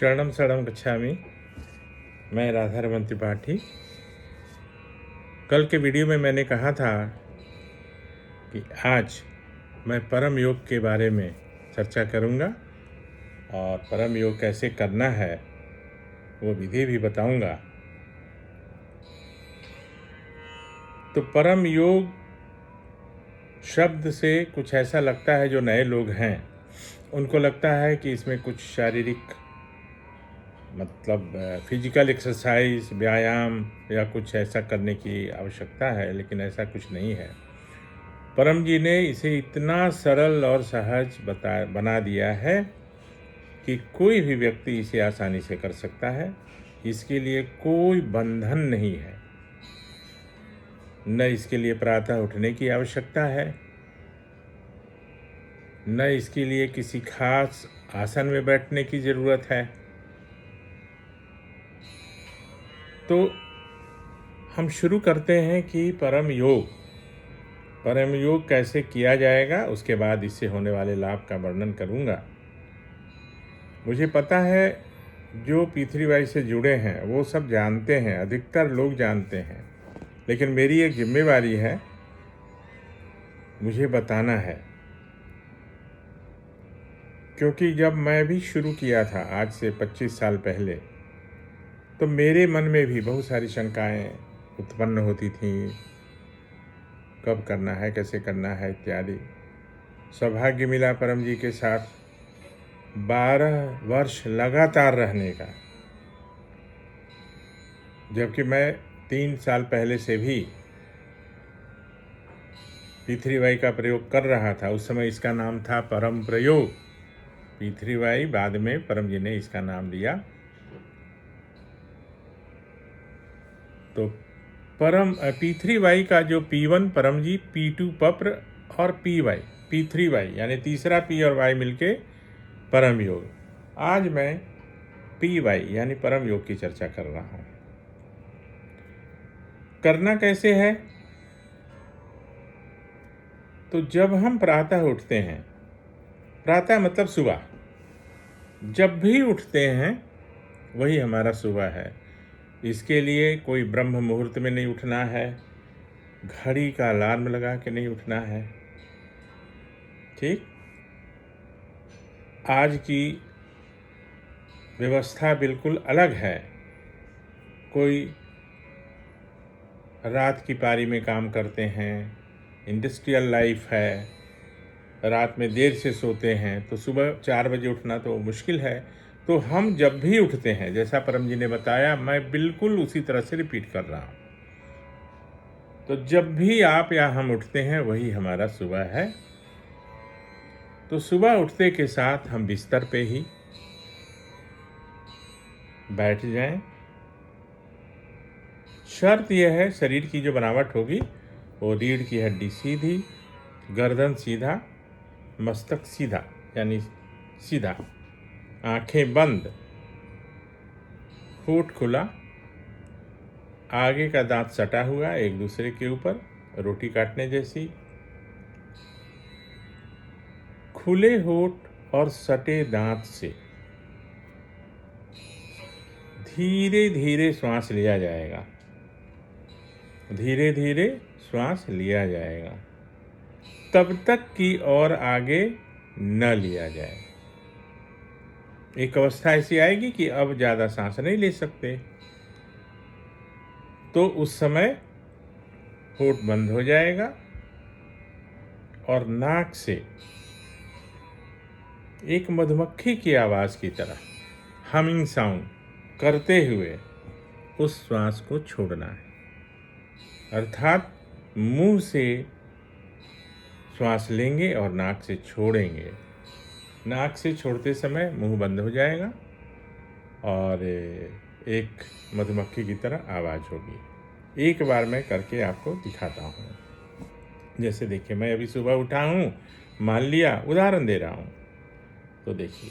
शरणम शरणम गच्छामि। मैं राधारमण त्रिपाठी। कल के वीडियो में मैंने कहा था कि आज मैं परम योग के बारे में चर्चा करूंगा और परम योग कैसे करना है वो विधि भी बताऊंगा। तो परम योग शब्द से कुछ ऐसा लगता है, जो नए लोग हैं उनको लगता है कि इसमें कुछ शारीरिक मतलब फिजिकल एक्सरसाइज, व्यायाम या कुछ ऐसा करने की आवश्यकता है, लेकिन ऐसा कुछ नहीं है। परम जी ने इसे इतना सरल और सहज बना दिया है कि कोई भी व्यक्ति इसे आसानी से कर सकता है। इसके लिए कोई बंधन नहीं है, न इसके लिए प्रातः उठने की आवश्यकता है, न इसके लिए किसी खास आसन में बैठने की ज़रूरत है। तो हम शुरू करते हैं कि परम योग कैसे किया जाएगा। उसके बाद इससे होने वाले लाभ का वर्णन करूंगा। मुझे पता है जो पृथ्वीबाई से जुड़े हैं वो सब जानते हैं, अधिकतर लोग जानते हैं, लेकिन मेरी एक जिम्मेवारी है, मुझे बताना है। क्योंकि जब मैं भी शुरू किया था आज से 25 साल पहले, तो मेरे मन में भी बहुत सारी शंकाएं उत्पन्न होती थीं, कब करना है, कैसे करना है इत्यादि। सौभाग्य मिला परम जी के साथ 12 वर्ष लगातार रहने का। जबकि मैं 3 साल पहले से भी पृथ्वीबाई का प्रयोग कर रहा था। उस समय इसका नाम था परम प्रयोग। पृथ्वीबाई बाद में परम जी ने इसका नाम दिया। तो परम पृथ्वीबाई का जो P1 परम जी, P2 पप्र और पृथ्वीबाई यानी तीसरा P और Y मिलके परम योग। आज मैं PY यानी परम योग की चर्चा कर रहा हूँ। करना कैसे है? तो जब हम प्रातः उठते हैं, प्रातः मतलब सुबह, जब भी उठते हैं वही हमारा सुबह है। इसके लिए कोई ब्रह्म मुहूर्त में नहीं उठना है, घड़ी का अलार्म लगा के नहीं उठना है। ठीक, आज की व्यवस्था बिल्कुल अलग है। कोई रात की पारी में काम करते हैं, इंडस्ट्रियल लाइफ है, रात में देर से सोते हैं, तो सुबह 4 बजे उठना तो मुश्किल है। तो हम जब भी उठते हैं, जैसा परम जी ने बताया, मैं बिल्कुल उसी तरह से रिपीट कर रहा हूँ। तो जब भी आप या हम उठते हैं वही हमारा सुबह है। तो सुबह उठते के साथ हम बिस्तर पे ही बैठ जाएं। शर्त यह है, शरीर की जो बनावट होगी वो रीढ़ की हड्डी सीधी, गर्दन सीधा, मस्तक सीधा यानी सीधा, आंखें बंद, होठ खुला, आगे का दांत सटा हुआ एक दूसरे के ऊपर, रोटी काटने जैसी। खुले होठ और सटे दांत से धीरे धीरे श्वास लिया जाएगा, धीरे धीरे श्वास लिया जाएगा, तब तक कि और आगे न लिया जाए। एक अवस्था ऐसी आएगी कि अब ज़्यादा सांस नहीं ले सकते, तो उस समय होठ बंद हो जाएगा और नाक से एक मधुमक्खी की आवाज़ की तरह हमिंग साउंड करते हुए उस श्वास को छोड़ना है। अर्थात मुंह से श्वास लेंगे और नाक से छोड़ेंगे। नाक से छोड़ते समय मुंह बंद हो जाएगा और एक मधुमक्खी की तरह आवाज़ होगी। एक बार मैं करके आपको दिखाता हूँ। जैसे देखिए, मैं अभी सुबह उठा हूँ, मान लिया, उदाहरण दे रहा हूँ, तो देखिए।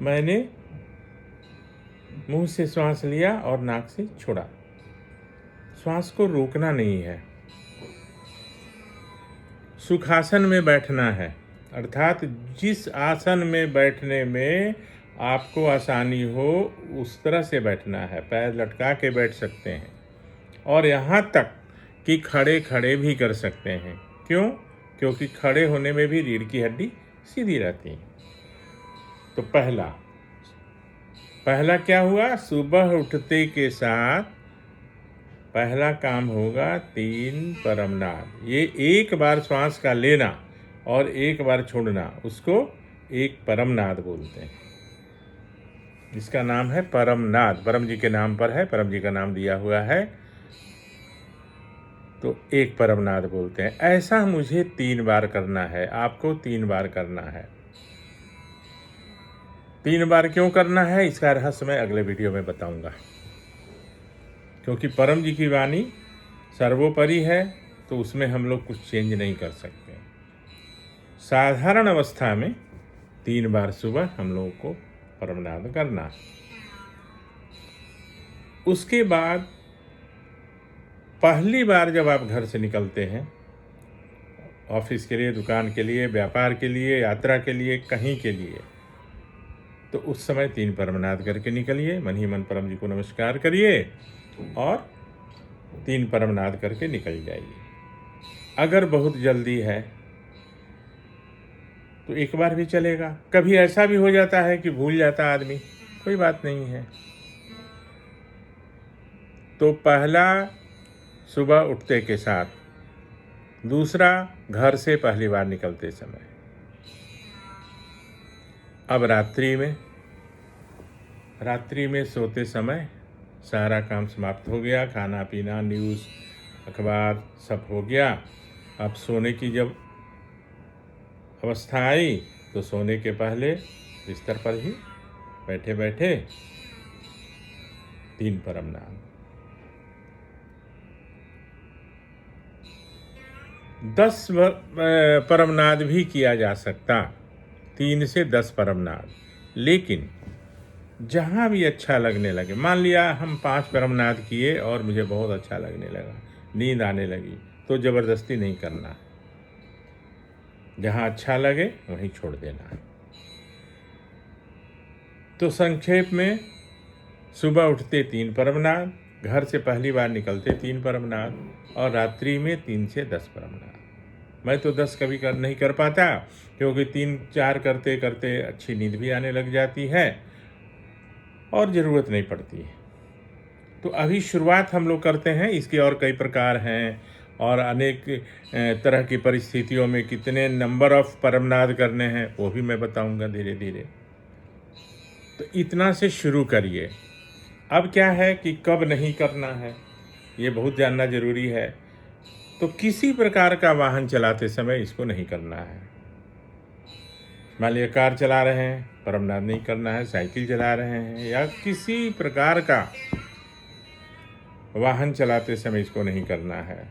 मैंने मुंह से श्वास लिया और नाक से छोड़ा। श्वास को रोकना नहीं है। सुखासन में बैठना है, अर्थात जिस आसन में बैठने में आपको आसानी हो उस तरह से बैठना है। पैर लटका के बैठ सकते हैं और यहाँ तक कि खड़े खड़े भी कर सकते हैं। क्यों? क्योंकि खड़े होने में भी रीढ़ की हड्डी सीधी रहती है। तो पहला क्या हुआ? सुबह उठते के साथ पहला काम होगा 3 परमनाद। ये एक बार श्वास का लेना और एक बार छोड़ना, उसको एक परमनाद बोलते हैं। इसका नाम है परमनाद। परम जी के नाम पर है, परम जी का नाम दिया हुआ है, तो एक परमनाद बोलते हैं। ऐसा मुझे 3 बार करना है, आपको 3 बार करना है। 3 बार क्यों करना है, इसका रहस्य मैं अगले वीडियो में बताऊंगा। क्योंकि परम जी की वाणी सर्वोपरि है, तो उसमें हम लोग कुछ चेंज नहीं कर सकते। साधारण अवस्था में 3 बार सुबह हम लोगों को परमनाद करना। उसके बाद पहली बार जब आप घर से निकलते हैं, ऑफिस के लिए, दुकान के लिए, व्यापार के लिए, यात्रा के लिए, कहीं के लिए, तो उस समय 3 परमनाद करके निकलिए। मन ही मन परम जी को नमस्कार करिए और 3 परमनाद करके निकल जाइए। अगर बहुत जल्दी है तो एक बार भी चलेगा। कभी ऐसा भी हो जाता है कि भूल जाता आदमी, कोई बात नहीं है। तो पहला सुबह उठते के साथ, दूसरा घर से पहली बार निकलते समय। अब रात्रि में सोते समय सारा काम समाप्त हो गया, खाना पीना, न्यूज़, अखबार सब हो गया। अब सोने की जब अवस्था आई तो सोने के पहले बिस्तर पर ही बैठे बैठे 3 परमनाद। 10 परमनाद भी किया जा सकता, 3 से 10 परमनाद। लेकिन जहाँ भी अच्छा लगने लगे, मान लिया हम 5 परमनाद किए और मुझे बहुत अच्छा लगने लगा, नींद आने लगी, तो ज़बरदस्ती नहीं करना। जहाँ अच्छा लगे वहीं छोड़ देना। तो संक्षेप में, सुबह उठते 3 परमनाद, घर से पहली बार निकलते 3 परमनाद और रात्रि में 3 से 10 परमनाद। मैं तो 10 कभी नहीं कर पाता, क्योंकि 3-4 करते करते अच्छी नींद भी आने लग जाती है और ज़रूरत नहीं पड़ती है। तो अभी शुरुआत हम लोग करते हैं। इसके और कई प्रकार हैं और अनेक तरह की परिस्थितियों में कितने नंबर ऑफ परमनाद करने हैं वो भी मैं बताऊंगा धीरे धीरे। तो इतना से शुरू करिए। अब क्या है कि कब नहीं करना है, ये बहुत जानना ज़रूरी है। तो किसी प्रकार का वाहन चलाते समय इसको नहीं करना है। मान लिया कार चला रहे हैं, परमनाद नहीं करना है। साइकिल चला रहे हैं या किसी प्रकार का वाहन चलाते समय इसको नहीं करना है।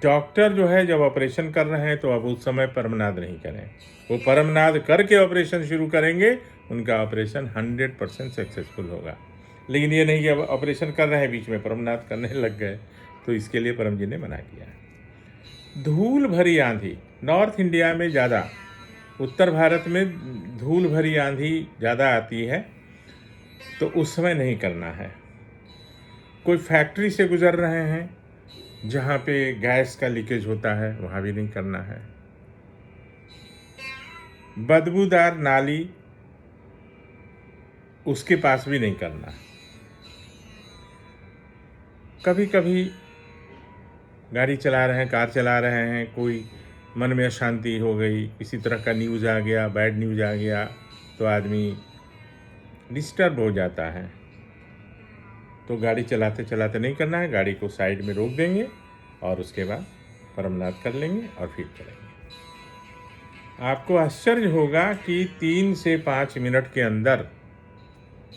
डॉक्टर जो है जब ऑपरेशन कर रहे हैं तो अब उस समय परमनाद नहीं करें। वो परमनाद करके ऑपरेशन शुरू करेंगे, उनका ऑपरेशन 100% सक्सेसफुल होगा। लेकिन ये नहीं कि अब ऑपरेशन कर रहे हैं बीच में परमनाद करने लग गए, तो इसके लिए परम जी ने मना किया। धूल भरी आंधी नॉर्थ इंडिया में ज़्यादा, उत्तर भारत में धूल भरी आंधी ज़्यादा आती है, तो उस समय नहीं करना है। कोई फैक्ट्री से गुजर रहे हैं जहाँ पे गैस का लीकेज होता है, वहाँ भी नहीं करना है। बदबूदार नाली, उसके पास भी नहीं करना। कभी कभी गाड़ी चला रहे हैं, कार चला रहे हैं, कोई मन में अशांति हो गई, किसी तरह का न्यूज़ आ गया, बैड न्यूज़ आ गया, तो आदमी डिस्टर्ब हो जाता है। तो गाड़ी चलाते चलाते नहीं करना है, गाड़ी को साइड में रोक देंगे और उसके बाद परमनाद कर लेंगे और फिर चलेंगे। आपको आश्चर्य होगा कि 3 से 5 मिनट के अंदर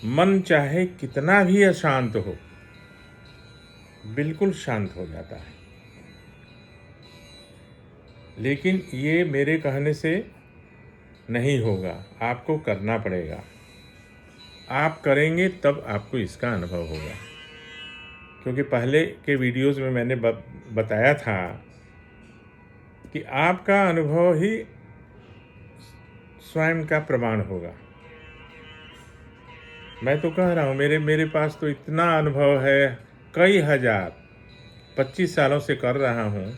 मन चाहे कितना भी अशांत हो, बिल्कुल शांत हो जाता है। लेकिन ये मेरे कहने से नहीं होगा, आपको करना पड़ेगा। आप करेंगे तब आपको इसका अनुभव होगा। क्योंकि पहले के वीडियोज़ में मैंने बताया था कि आपका अनुभव ही स्वयं का प्रमाण होगा। मैं तो कह रहा हूँ, मेरे पास तो इतना अनुभव है, कई हज़ार, 25 सालों से कर रहा हूँ,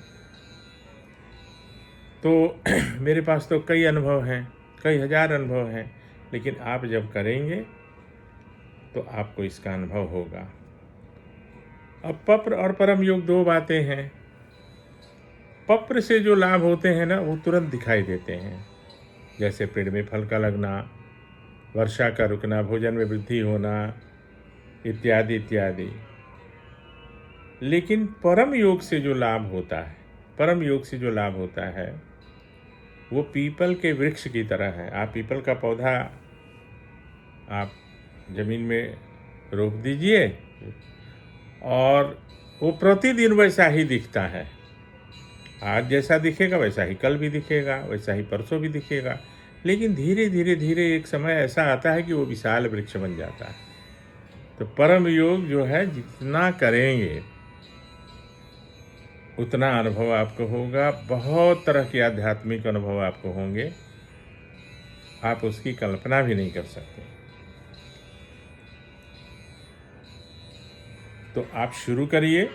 तो मेरे पास तो कई अनुभव हैं, कई हज़ार अनुभव हैं। लेकिन आप जब करेंगे तो आपको इसका अनुभव होगा। अब पप्र और परम योग दो बातें हैं। पप्र से जो लाभ होते हैं ना, वो तुरंत दिखाई देते हैं, जैसे पेड़ में फल का लगना, वर्षा का रुकना, भोजन में वृद्धि होना, इत्यादि इत्यादि। लेकिन परम योग से जो लाभ होता है, परम योग से जो लाभ होता है, वो पीपल के वृक्ष की तरह है। आप पीपल का पौधा आप ज़मीन में रोप दीजिए और वो प्रतिदिन वैसा ही दिखता है। आज जैसा दिखेगा वैसा ही कल भी दिखेगा, वैसा ही परसों भी दिखेगा। लेकिन धीरे धीरे धीरे एक समय ऐसा आता है कि वो विशाल वृक्ष बन जाता है। तो परम योग जो है, जितना करेंगे उतना अनुभव आपको होगा। बहुत तरह के आध्यात्मिक अनुभव आपको होंगे, आप उसकी कल्पना भी नहीं कर सकते। तो आप शुरू करिए,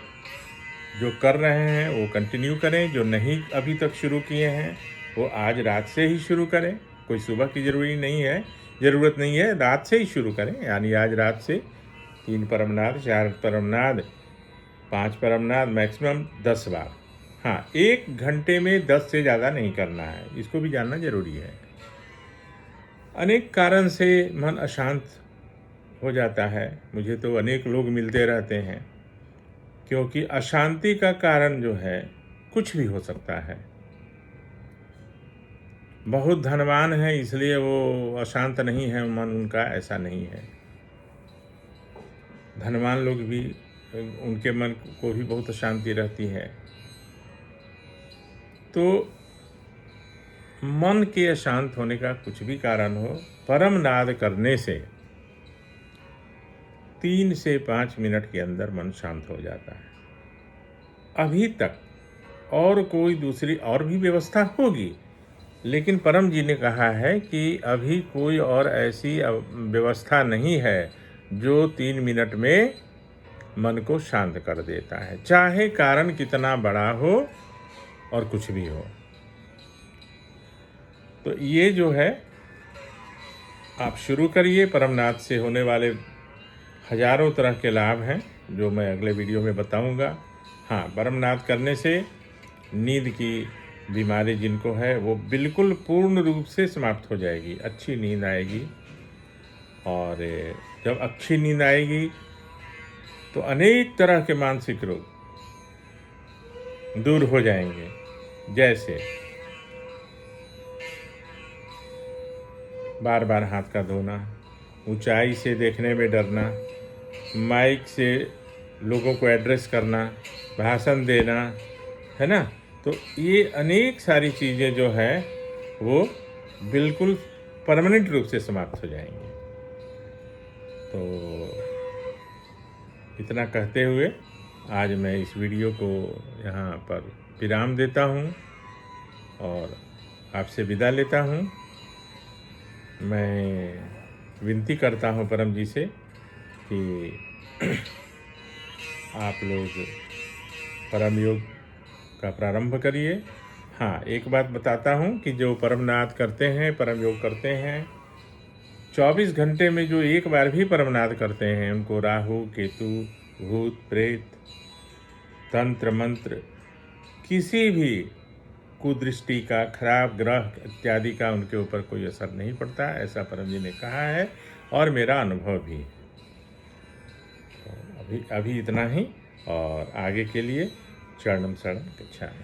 जो कर रहे हैं वो कंटिन्यू करें, जो नहीं अभी तक शुरू किए हैं वो आज रात से ही शुरू करें। कोई सुबह की ज़रूरत नहीं है, रात से ही शुरू करें। यानी आज रात से 3 परमनाद, 4 परमनाद, 5 परमनाद, मैक्सिमम 10 बार। हाँ, 1 घंटे में 10 से ज़्यादा नहीं करना है, इसको भी जानना जरूरी है। अनेक कारण से मन अशांत हो जाता है। मुझे तो अनेक लोग मिलते रहते हैं, क्योंकि अशांति का कारण जो है कुछ भी हो सकता है। बहुत धनवान है इसलिए वो अशांत नहीं है मन उनका, ऐसा नहीं है। धनवान लोग भी, उनके मन को भी बहुत अशांति रहती है। तो मन के अशांत होने का कुछ भी कारण हो, परम नाद करने से 3 से 5 मिनट के अंदर मन शांत हो जाता है। अभी तक और कोई दूसरी और भी व्यवस्था होगी, लेकिन परम जी ने कहा है कि अभी कोई और ऐसी व्यवस्था नहीं है जो 3 मिनट में मन को शांत कर देता है, चाहे कारण कितना बड़ा हो और कुछ भी हो। तो ये जो है, आप शुरू करिए। परमनाथ से होने वाले हजारों तरह के लाभ हैं जो मैं अगले वीडियो में बताऊंगा। हाँ, परमनाथ करने से नींद की बीमारी जिनको है वो बिल्कुल पूर्ण रूप से समाप्त हो जाएगी, अच्छी नींद आएगी। और जब अच्छी नींद आएगी तो अनेक तरह के मानसिक रोग दूर हो जाएंगे, जैसे बार बार हाथ का धोना, ऊंचाई से देखने में डरना, माइक से लोगों को एड्रेस करना, भाषण देना, है ना। तो ये अनेक सारी चीज़ें जो है वो बिल्कुल परमानेंट रूप से समाप्त हो जाएंगी। तो इतना कहते हुए आज मैं इस वीडियो को यहाँ पर विराम देता हूँ और आपसे विदा लेता हूँ। मैं विनती करता हूँ परम जी से कि आप लोग परम योग का प्रारंभ करिए। हाँ, एक बात बताता हूँ कि जो परमनाद करते हैं, परम योग करते हैं, 24 घंटे में जो एक बार भी परमनाद करते हैं, उनको राहु, केतु, भूत, प्रेत, तंत्र मंत्र, किसी भी कुदृष्टि का, खराब ग्रह इत्यादि का उनके ऊपर कोई असर नहीं पड़ता, ऐसा परम जी ने कहा है और मेरा अनुभव भी। तो अभी इतना ही, और आगे के लिए चरणम शरणम गच्छामि।